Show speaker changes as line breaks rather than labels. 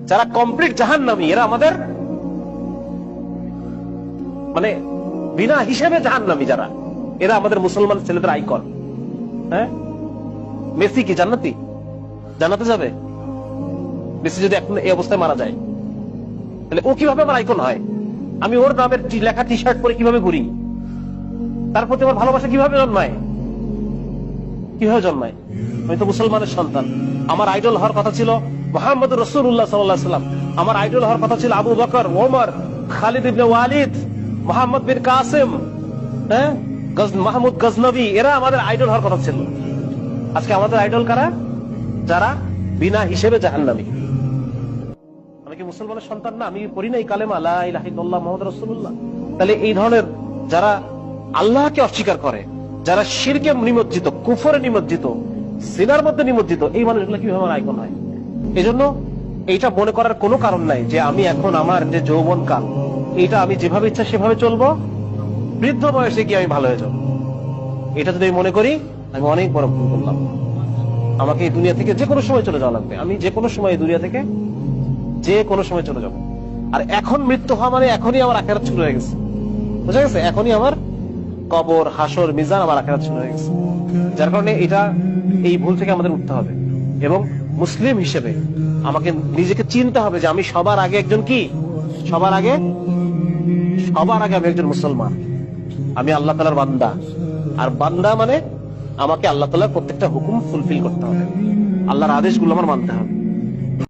যারা কমপ্লিট জাহান্নামী, এরা আমাদের মানে বিনা হিসেবে জাহান্নামী যারা, এরা আমাদের মুসলমান ছেলেদের আইকন। হ্যাঁ, মেসি কি জান্নাতি? জান্নাতে যাবে? মেসি যদি এখন এই অবস্থায় মারা যায়, তাহলে ও কিভাবে আমার আইকন হয়? আমি ওর নামের লেখা টি শার্ট পরে কিভাবে ঘুরি? তার প্রতি আমার ভালোবাসা কিভাবে জন্মায়? কিভাবে জন্মায়? আমি তো মুসলমানের সন্তান। আমার আইডল হওয়ার কথা ছিল মুহাম্মদুর রাসূলুল্লাহ সাল্লাল্লাহু আলাইহি ওয়াসাল্লাম। আমার আইডল হওয়ার কথা ছিল আবু বকর, ওমর, খালিদ ইবনে ওয়ালিদ, মুহাম্মদ বিন কাসিম, হ্যাঁ, মাহমুদ গজনবী, এরা আমাদের আইডল হওয়ার কথা ছিল। আজকে আমাদের আইডল কারা? যারা বিনা হিসেবে জাহান্নামী। আমি কি মুসলমানের সন্তান না? আমি পড়ি নাই কালেমা লা ইলাহা ইল্লাল্লাহ মুহাম্মাদুর রাসূলুল্লাহ? তাহলে এই ধরনের যারা আল্লাহকে অস্বীকার করে, যারা শিরকে নিমজ্জিত, কুফরে নিমজ্জিত, সিনার মধ্যে নিমজ্জিত, এই মানুষগুলো কিভাবে আমার আইকন হয়? এই জন্য এইটা মনে করার কোনো কারণ নাই যে আমি এখন আমার যে যৌবন কাল, এইটা আমি যেভাবে ইচ্ছা সেভাবে চলবো, বৃদ্ধ বয়সে গিয়ে আমি ভালো হয়ে যাবো। এটা যদি আমি মনে করি, আমি অনেক বড় ভুল করলাম। আমাকে এই দুনিয়া থেকে যে কোনো সময় চলে যাওয়া লাগবে। আমি যে কোনো সময় এই দুনিয়া থেকে যে কোনো সময় চলে যাবো। আর এখন মৃত্যু হওয়া মানে এখনই আমার আখেরাত শুরু হয়ে গেছে। বুঝা গেছে? এখনই আমার কবর, হাসর, মিজান, আমার আখেরাত শুরু হয়ে গেছে। যার কারণে এটা, এই ভুল থেকে আমাদের উঠতে হবে এবং মুসলিম হিসেবে আমাকে নিজেকে চিনতে হবে যে আমি সবার আগে একজন কি, সবার আগে আমি একজন মুসলমান। আমি আল্লাহ তাআলার বান্দা। আর বান্দা মানে আমাকে আল্লাহ তাআলার প্রত্যেকটা হুকুম ফুলফিল করতে হবে, আল্লাহর আদেশগুলো আমার মানতে হবে।